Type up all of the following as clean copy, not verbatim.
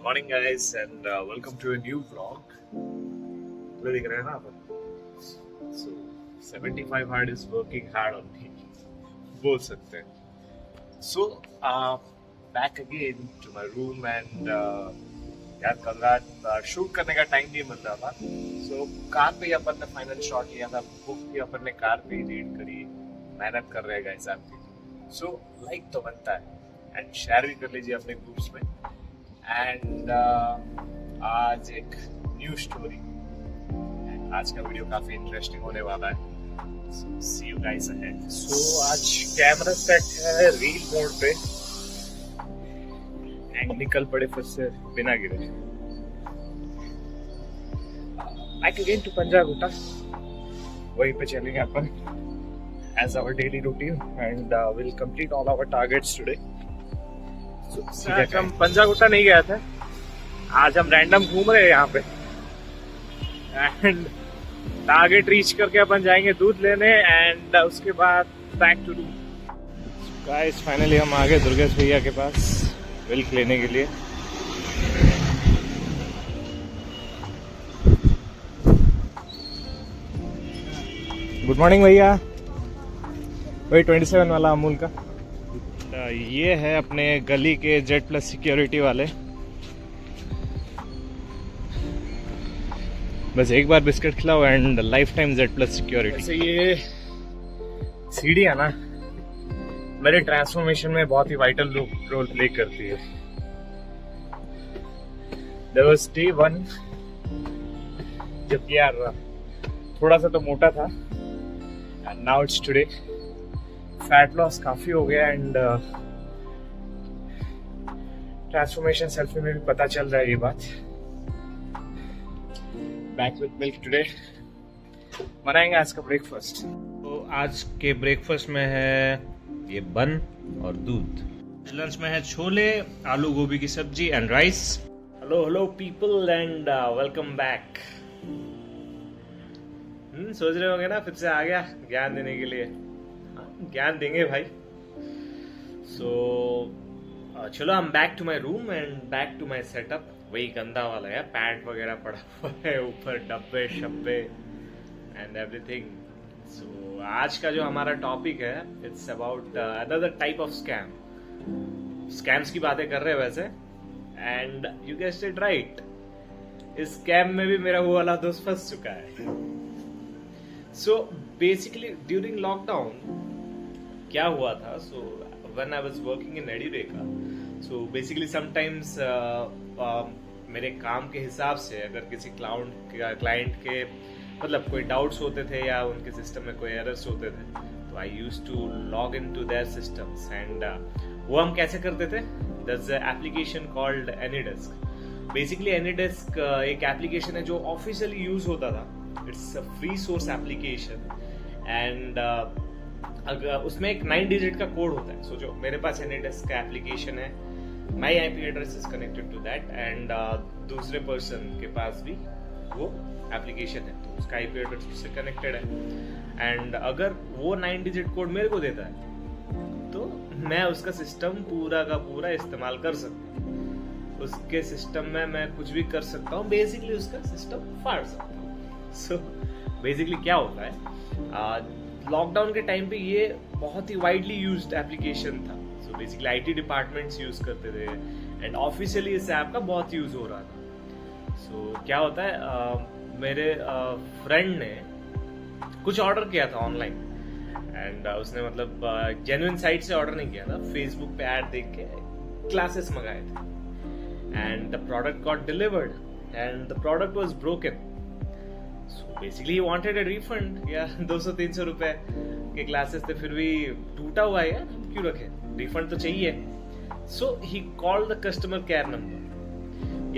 Morning guys and welcome to a new vlog. तो दिख रहे हैं ना अपन. So 75 hard is working hard on me. बोल सकते हैं. So back again to my room and यार कल रात शूट करने का टाइम नहीं मिल रहा था. So कार पे ही अपन ने फाइनल शॉट लिया था. बुक भी अपन ने कार पे ही रीड करी. मेहनत कर रहे हैं गाइस आपकी. So लाइक तो बनता है एंड शेयर भी कर लीजिए अपने ग्रुप्स में. एंड आज एक न्यू स्टोरी. आज का वीडियो काफी इंटरेस्टिंग होने वाला है. See you guys ahead. So आज कैमरा सेट है रील मोड पे एंड निकल पड़े फिर से बिना गिरे. Back again to Panjagutta. वहीं पे चलेंगे अपन as our daily routine and will complete all our targets today. आज हम पंजागुट्टा नहीं गया था. आज हम रैंडम घूम रहे हैं यहाँ पे एंड टारगेट रीच करके अपन जाएंगे दूध लेने एंड उसके बाद back to room. Guys finally हम आ गए दुर्गेश भैया के पास मिल्क लेने के लिए. गुड मॉर्निंग भैया. वही 27 वाला अमूल का. ये है अपने गली के जेड प्लस सिक्योरिटी वाले. बस एक बार बिस्किट खिलाओ and life time Z plus security. वैसे ये सीढ़ी है ना मेरे ट्रांसफॉर्मेशन में बहुत ही वाइटल रोल प्ले करती है. देयर वाज डे 1 जब यार थोड़ा सा तो मोटा था and now it's today. Fat loss काफी हो गया एंड ट्रांसफॉर्मेशन सेल्फी में भी पता चल रहा है ये बात. Back with milk today. बनाएंगे आज का ब्रेकफास्ट. तो आज के ब्रेकफास्ट में है ये बन और दूध. लंच में है छोले, आलू गोभी की सब्जी and rice. Hello people and welcome back. सोच रहे होंगे ना फिर से आ गया ज्ञान देने के लिए. ज्ञान देंगे भाई. सो चलो I am back to my room and back to my setup. वही गंदा वाला है. पैंट वगैरह पड़ा हुआ है ऊपर, डब्बे शब्बे एंड एवरीथिंग. सो आज का जो हमारा टॉपिक है it's about another type of scam. Scams की बातें कर रहे हैं वैसे and you guessed it right. इस स्कैम में भी मेरा वो वाला दोस्त फंस चुका है. सो बेसिकली ड्यूरिंग लॉकडाउन क्या हुआ था. So when I was working in एडिरेका. सो बेसिकली समटाइम्स मेरे काम के हिसाब से अगर किसी क्लाइंट के मतलब कोई डाउट्स होते थे या उनके सिस्टम में कोई एरर्स होते थे तो I used to log in to their systems and वो हम कैसे करते थे. There is a application called AnyDesk. Basically AnyDesk एक एप्लीकेशन है जो ऑफिशियली यूज होता था. It's a free source application and अगर उसमें एक 9 डिजिट का कोड होता है. सो जो मेरे पास एनीडेस्क का एप्लीकेशन है, my IP address is connected to that and दूसरे पर्सन के पास भी वो एप्लीकेशन है तो उसका आईपी एड्रेस उससे कनेक्टेड है. एंड अगर वो 9 डिजिट कोड मेरे को देता है तो मैं उसका सिस्टम पूरा का पूरा इस्तेमाल कर सकता हूँ. उसके सिस्टम में मैं कुछ भी कर सकता हूँ. बेसिकली उसका सिस्टम फाड़ सकता हूँ. सो बेसिकली क्या होता है लॉकडाउन के टाइम पे ये बहुत ही वाइडली यूज्ड एप्लीकेशन था. So basically IT departments use करते थे एंड ऑफिशियली इस ऐप का बहुत यूज हो रहा था. सो क्या होता है मेरे फ्रेंड ने कुछ ऑर्डर किया था ऑनलाइन एंड उसने मतलब जेन्युइन साइट से ऑर्डर नहीं किया था. फेसबुक पे ऐड देख के क्लासेस मंगाए थे and the product got delivered and the product was broken. So basically he wanted a refund. या 200-300 रुपए के क्लासेस थे फिर भी टूटा हुआ है यार क्यों रखे. रिफंड तो चाहिए. So he called the customer care number.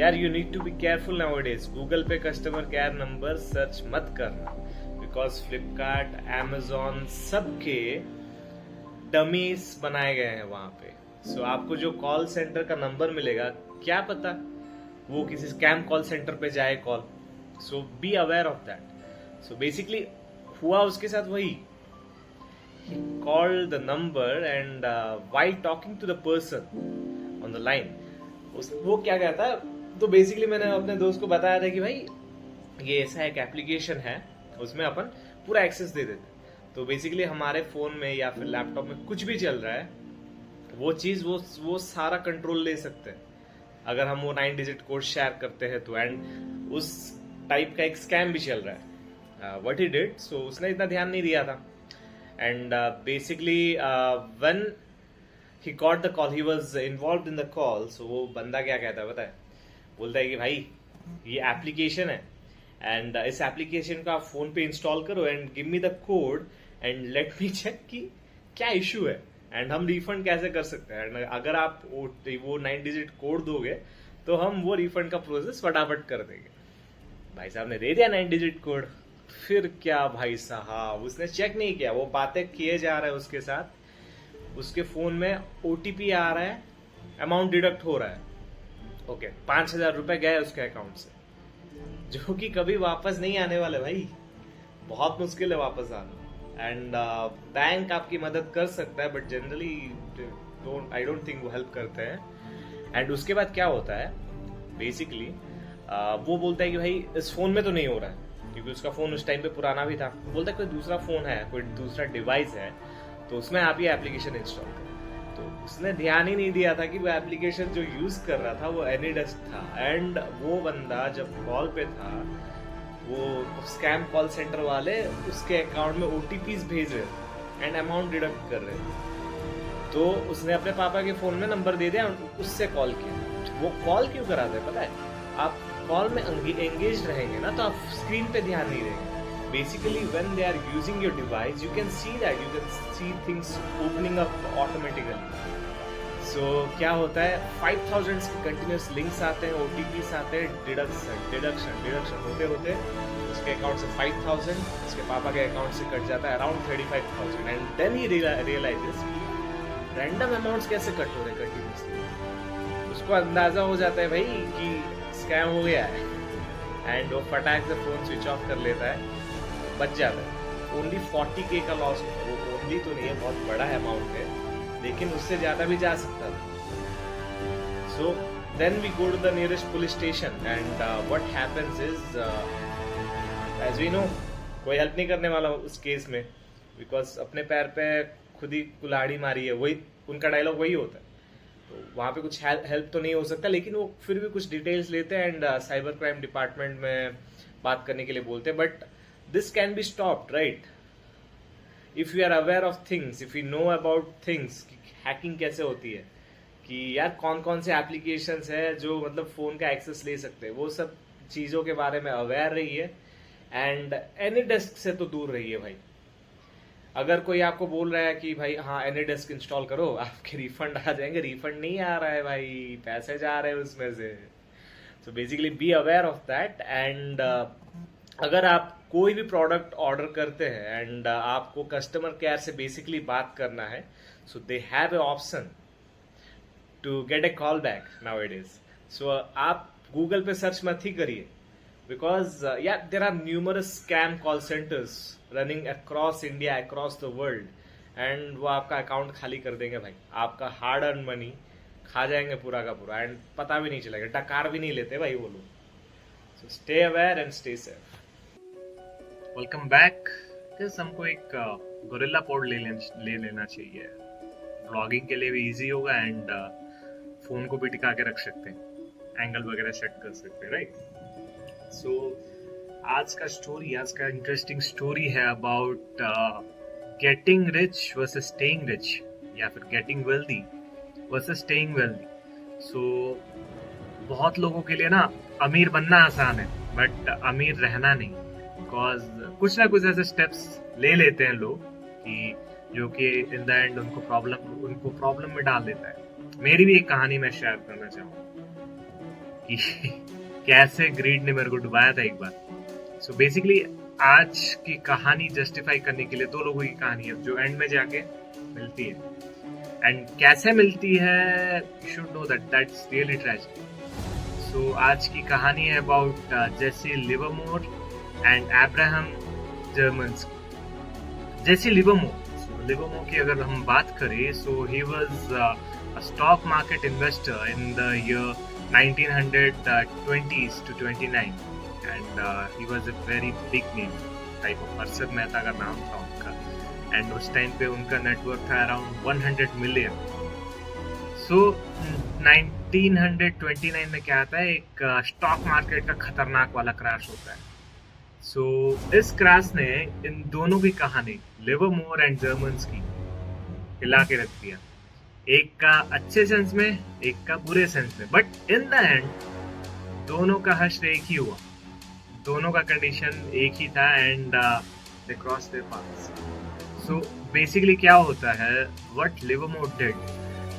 यार you need to be careful nowadays. Google पे कस्टमर केयर नंबर सर्च मत करना बिकॉज फ्लिपकार्ट, अमेजोन सबके डमीज बनाए गए हैं वहां पे. So आपको जो कॉल सेंटर का नंबर मिलेगा क्या पता वो किसी स्कैम कॉल सेंटर पे जाए call. So be aware of that. So basically हुआ उसके साथ वही. He called the number and while talking to the person on the line वो क्या कहता है तो बेसिकली मैंने अपने दोस्त को बताया था कि भाई ये ऐसा एक एप्लीकेशन है, उसमें अपन पूरा एक्सेस दे देते। तो बेसिकली हमारे फोन में या फिर लैपटॉप में कुछ भी चल रहा है, वो चीज वो सारा कंट्रोल ले सकते हैं अगर हम वो 9 डिजिट कोड शेयर करते हैं तो। एंड उस टाइप का एक स्कैम भी चल रहा है। व्हाट ही डिड, सो उसने इतना ध्यान नहीं दिया था। And basically when he got the call, he was involved in the call. So वो बंदा क्या कहता है पता है, बोलता है कि भाई ये एप्लीकेशन है एंड इस एप्लीकेशन को आप फोन पे इंस्टॉल करो and give me the code and let me check कि क्या इशू है एंड हम रिफंड कैसे कर सकते हैं। एंड अगर आप वो 9 डिजिट कोड दोगे तो हम वो रिफंड का प्रोसेस फटाफट कर देंगे। भाई साहब ने दे दिया 9 डिजिट कोड। फिर क्या भाई साहब, उसने चेक नहीं किया, वो बातें किए जा रहा है उसके साथ, उसके फोन में ओटीपी आ रहा है, अमाउंट डिडक्ट हो रहा है। ओके, 5,000 रुपए गए उसके अकाउंट से, जो कि कभी वापस नहीं आने वाले भाई, बहुत मुश्किल है वापस आना। एंड बैंक आपकी मदद कर सकता है but generally I don't think वो हेल्प करते हैं। एंड उसके बाद क्या होता है बेसिकली, वो बोलता है कि भाई इस फोन में तो नहीं हो रहा है, क्योंकि उसका फोन उस टाइम पे पुराना भी था। बोलता है कोई दूसरा फोन है, कोई दूसरा डिवाइस है, तो उसमें आप ये एप्लीकेशन इंस्टॉल करें। तो उसने ध्यान ही नहीं दिया था कि वो एप्लीकेशन जो यूज कर रहा था वो एनीडेस्क था। एंड वो बंदा जब कॉल पे था, वो स्कैम कॉल सेंटर वाले उसके अकाउंट में ओटीपीज भेज रहे थे एंड अमाउंट डिडक्ट कर रहे थे। तो उसने अपने पापा के फोन में नंबर दे दिया, उससे कॉल किया। वो कॉल क्यों कराते हैं पता है, आप कॉल में एंगेज रहेंगे ना तो आप स्क्रीन पे ध्यान नहीं देंगे। Basically when they are using your device you can see that, you can see things opening up automatically. So क्या होता है, 5,000 के कंटिन्यूस लिंक्स आते हैं, ओटीपीस आते हैं, डिडक्शन होते होते उसके अकाउंट से 5,000 उसके पापा के अकाउंट से कट जाता है around 35,000। And then he realises random amounts कैसे कट हो रहे हैं कंटिन्यूसली। उसको अंदाजा हो जाता है भाई कि स्कैम हो गया है एंड वो फटाक से फोन स्विच ऑफ कर लेता है, बच जाता है। ओनली 40K का लॉस, वो ओनली तो नहीं है, बहुत बड़ा अमाउंट है, लेकिन उससे ज्यादा भी जा सकता था। So then we go to the nearest police station and what happens is, as we know, कोई हेल्प नहीं करने वाला उस केस में, बिकॉज अपने पैर पे खुद ही कुल्हाड़ी मारी है, वही उनका डायलॉग वही होता है। तो वहाँ पे कुछ हेल्प तो नहीं हो सकता, लेकिन वो फिर भी कुछ डिटेल्स लेते हैं एंड साइबर क्राइम डिपार्टमेंट में बात करने के लिए बोलते हैं। But this can be stopped, right, if you are aware of things, if you know about things, hacking कैसे होती है, कि यार कौन कौन से एप्लीकेशंस है जो मतलब फोन का एक्सेस ले सकते हैं, वो सब चीजों के बारे में अवेयर रहिए एंड एनीडेस्क से तो दूर रहिए भाई। अगर कोई आपको बोल रहा है कि भाई हाँ एनीडेस्क इंस्टॉल करो आपके रिफंड आ जाएंगे, रिफंड नहीं आ रहा है भाई, पैसे जा रहे हैं उसमें से। So basically be aware of that. And अगर आप कोई भी प्रोडक्ट ऑर्डर करते हैं एंड आपको कस्टमर केयर से बेसिकली बात करना है, so they have a option to get a call back now it is. So आप गूगल पे सर्च मत ही करिए, because there are numerous scam call centres running across India, across the world, and वो आपका अकाउंट खाली कर देंगे भाई, आपका हार्ड अर्न मनी खा जाएंगे पूरा का पूरा, एंड पता भी नहीं चलेगा, डकार भी नहीं लेते भाई वो लोग। So stay aware and stay safe. Welcome back. हमको एक गोरिल्ला पोड ले लेना चाहिए, ब्लॉगिंग के लिए भी इजी होगा एंड फोन को भी टिका के रख सकते हैं, एंगल वगैरह सेट कर सकते हैं, राइट। सो आज का इंटरेस्टिंग स्टोरी है about getting rich versus staying rich, या फिर getting wealthy versus staying wealthy. So बहुत लोगों के लिए ना अमीर बनना आसान है बट अमीर रहना नहीं, बिकॉज कुछ ना कुछ ऐसे स्टेप्स ले लेते हैं लोग कि जो कि इन द एंड उनको प्रॉब्लम में डाल देता है। मेरी भी एक कहानी मैं शेयर करना चाहूँगा कि कैसे ग्रीड ने मेरे को डुबाया था एक बार। सो बेसिकली आज की कहानी जस्टिफाई करने के लिए दो लोगों की कहानी है जो एंड में जाके मिलती है, एंड कैसे मिलती है you should know that's really tragic. So आज की कहानी है about Jesse Livermore and Abraham Germansky. Jesse Livermore की अगर हम बात करें, so he was a stock market investor in the year 1920s to 29 and he was a very big name type of Harshad Mehta का नाम था उनका and उस टाइम पे उनका नेटवर्क था अराउंड 100 मिलियन. सो 1929 में क्या आता है, एक स्टॉक मार्केट का खतरनाक वाला क्रैश होता है. सो इस क्रैश ने इन दोनों की कहानी, लिवरमोर एंड जर्मन्स की, हिला के रख दिया. एक का अच्छे सेंस में, एक का बुरे सेंस में, बट इन द एंड दोनों का हश्र एक ही हुआ, दोनों का कंडीशन एक ही था and they cross their paths. So basically क्या होता है, व्हाट लिवरमोर डिड,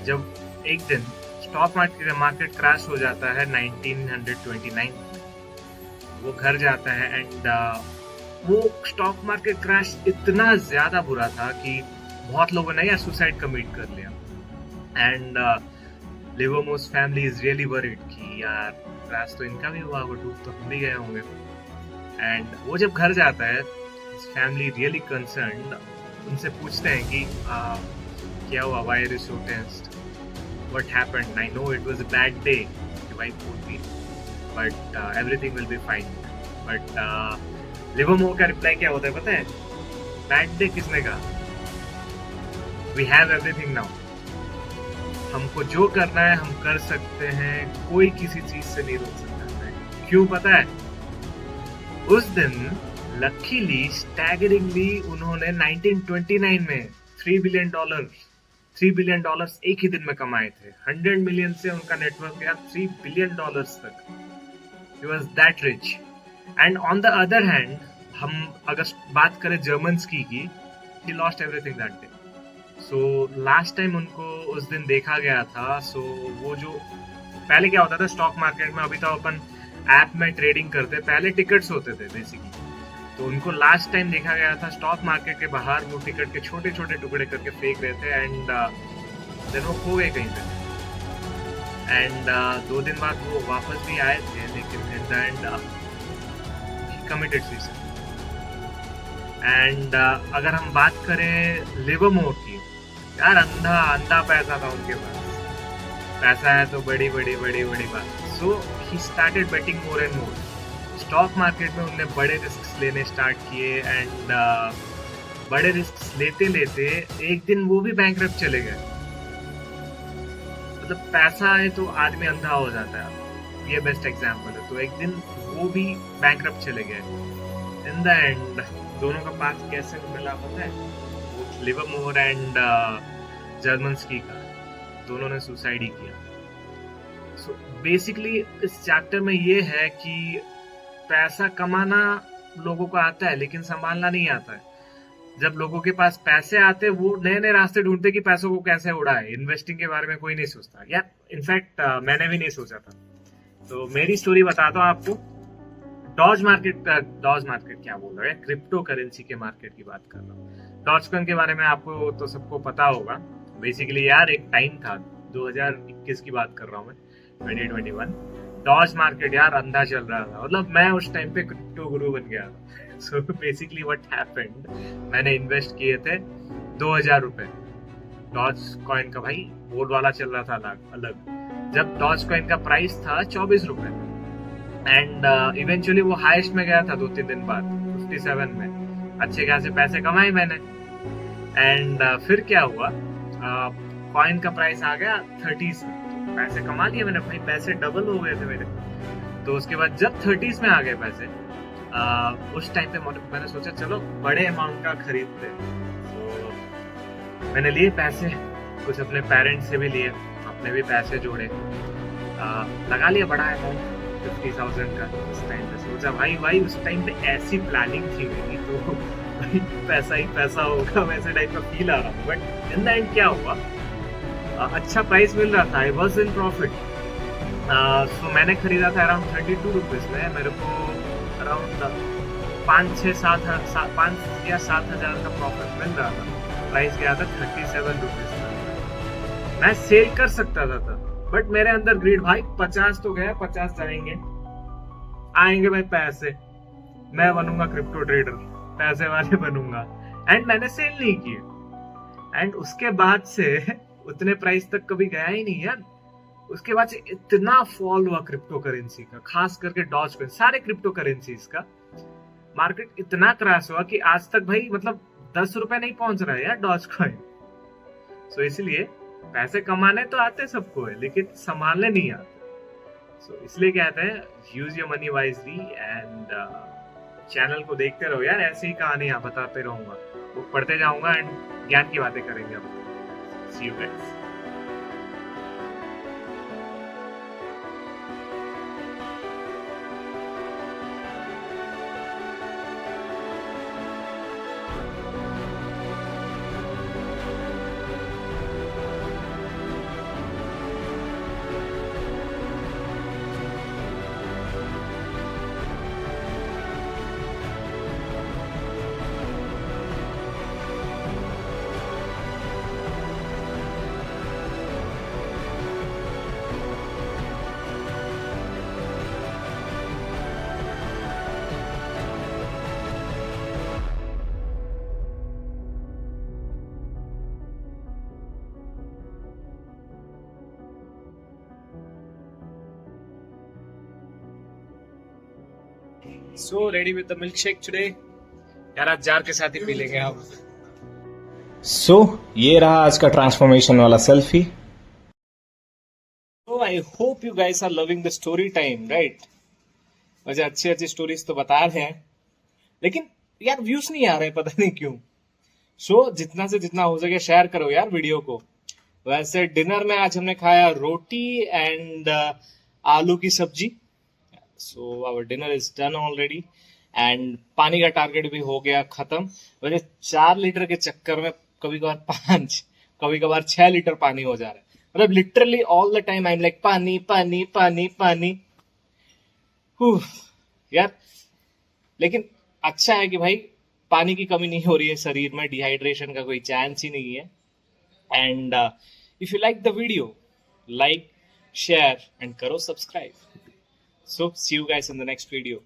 जब एक दिन स्टॉक मार्केट क्रैश हो जाता है 1929, वो घर जाता है एंड वो स्टॉक मार्केट क्रैश इतना ज्यादा बुरा था कि बहुत लोगों ने यार सुसाइड कमिट कर लिया. And Livermore's family is really worried कि यार क्रैश तो इनका भी हुआ होगा, डूब तो हम भी गए होंगे. एंड वो जब घर जाता है, फैमिली रियली कंसर्न्ड, उनसे पूछते हैं कि क्या हुआ, why are you so tensed, what happened? I know it was a bad day, your wife told me, but everything will be fine. But Livermore का रिप्लाई क्या होता है पता है? बैड डे किसने कहा? We have everything now. हमको जो करना है हम कर सकते हैं, कोई किसी चीज से नहीं रोक सकता है. क्यों पता है? उस दिन लकीली स्टैगरिंगली उन्होंने 1929 में $3 बिलियन एक ही दिन में कमाए थे. 100 मिलियन से उनका नेटवर्क गया $3 बिलियन तक. He was that rich. And on the other hand, हम अगर बात करें जर्मन्स की, he lost everything that day. So last time उनको उस दिन देखा गया था. So वो जो पहले क्या होता था स्टॉक मार्केट में, अभी तो अपन ऐप में ट्रेडिंग करते, पहले टिकट्स होते थे बेसिकली. तो उनको लास्ट टाइम देखा गया था स्टॉक मार्केट के बाहर, वो टिकट के छोटे छोटे टुकड़े करके फेंक रहे थे एंड देन वो खो गए कहीं पे. एंड 2 दिन बाद वो वापस भी आए थे, लेकिन in the and he committed suicide. And अगर हम बात करें लिवरमोर की, यार अंधा पैसा था उनके पास. पैसा है तो बड़ी बात. So he started betting more and more. Stock market में उनने बड़े रिस्क लेने स्टार्ट किए एंड बड़े रिस्क लेते लेते एक दिन वो भी बैंकरप्ट चले गए. मतलब पैसा है तो आदमी अंधा हो जाता है, ये बेस्ट एग्जांपल है. तो एक दिन वो भी बैंकरप्ट चले गए. इन द एंड दोनों का पाथ कैसे मिला पता है? वो लिवरमोर एंड जर्मन्स्की का, दोनों ने सुसाइड ही किया. सो बेसिकली इस चैप्टर में ये है कि पैसा कमाना लोगों को आता है लेकिन संभालना नहीं आता है. जब लोगों के पास पैसे आते, वो नए नए रास्ते ढूंढते कि पैसों को कैसे उड़ाए. इन्वेस्टिंग के बारे में कोई नहीं सोचता. या इनफैक्ट मैंने भी नहीं सोचा था. तो मेरी स्टोरी बताता हूँ आपको. डॉज मार्केट क्या बोल रहा है, क्रिप्टो करेंसी के मार्केट की बात कर रहा हूँ. डॉजकॉइन के बारे में आपको तो सबको पता होगा. बेसिकली यार एक टाइम था, 2021 की बात कर रहा हूँ मैं, 2021. डॉज मार्केट यार अंधा चल रहा था. मतलब मैं उस टाइम पे क्रिप्टो गुरु बन गया था. सो बेसिकली व्हाट हैपेंड, मैंने इन्वेस्ट किए थे 2000 रुपए डॉज कॉइन का. भाई बोर्ड वाला चल रहा था अलग. जब डॉज कॉइन का प्राइस था 24 रुपए एंड इवेंचुअली वो हाईएस्ट में गया था 2-3 दिन बाद 57 में. अच्छे खासे पैसे कमाए मैंने. एंड फिर क्या हुआ, कॉइन का प्राइस आ गया 30s में. पैसे कमा लिए मैंने भाई, पैसे डबल हो गए थे मेरे. तो उसके बाद जब 30s में आ गए पैसे, उस टाइम पे मैंने सोचा चलो बड़े अमाउंट का खरीदते. तो मैंने लिए पैसे, कुछ अपने पेरेंट्स से भी लिए, अपने भी पैसे जोड़े, लगा लिया बड़ा अमाउंट 50,000 का. उस टाइम पे सोचा भाई उस टाइम पे ऐसी प्लानिंग थी मेरी, तो भाई पैसा ही पैसा होगा वैसे टाइप का फील आ रहा था. बट इन द एंड क्या हुआ, अच्छा प्राइस मिल रहा था, आई वॉज इन प्रॉफिट. सो मैंने खरीदा था अराउंड 32 रुपीज में. मेरे को अराउंड 5 या 7 हजार का प्रॉफिट मिल रहा था. प्राइस गया था 37 रुपीज का. मैं सेल कर सकता था तब, बट मेरे अंदर ग्रीड, भाई 50 तो गया, 50 जाएंगे, आएंगे भाई पैसे, मैं बनूंगा क्रिप्टो ट्रेडर, पैसे वाले बनूंगा. एंड मैंने सेल नहीं किए. एंड उसके बाद से उतने प्राइस तक कभी गया ही नहीं यार. उसके बाद से इतना फॉल हुआ क्रिप्टो करेंसी का, खास करके डॉज कॉइन, सारे क्रिप्टो करेंसीज का मार्केट इतना क्रैश हुआ कि आज तक भाई मतलब 10 रुपए नहीं पहुंच रहा है यार डॉज कॉइन। सो इसलिए पैसे कमाने तो आते सबको है, लेकिन संभालने नहीं आते। सो इसलिए कहते हैं use your money wisely. And channel को देखते रहो यार, ऐसी ही कहानियां बताते रहूंगा, बुक पढ़ते जाऊंगा एंड ज्ञान की बातें करेंगे अब। See you guys. So ready with the milkshake today? यार आज जार के साथ ही पी लेंगे हम। सो ये रहा आज का ट्रांसफॉर्मेशन वाला selfie. So I hope you guys are loving the story time, right? मुझे अच्छी अच्छी स्टोरीज तो बता रहे हैं, लेकिन यार व्यूज नहीं आ रहे, पता नहीं क्यों। सो जितना से जितना हो सके शेयर करो यार वीडियो को। वैसे डिनर में आज हमने खाया रोटी एंड आलू की सब्जी। So our dinner is done already and पानी का टारगेट भी हो गया खत्म। वैसे 4 लीटर के चक्कर में कभी कभार 5, कभी कभार 6 लीटर पानी हो जा रहा है। मतलब literally all the time I am like पानी पानी पानी पानी। यार लेकिन अच्छा है कि भाई पानी की कमी नहीं हो रही है शरीर में, डिहाइड्रेशन का कोई चांस ही नहीं है। And if you like the video, like, share and करो subscribe. So see you guys in the next video.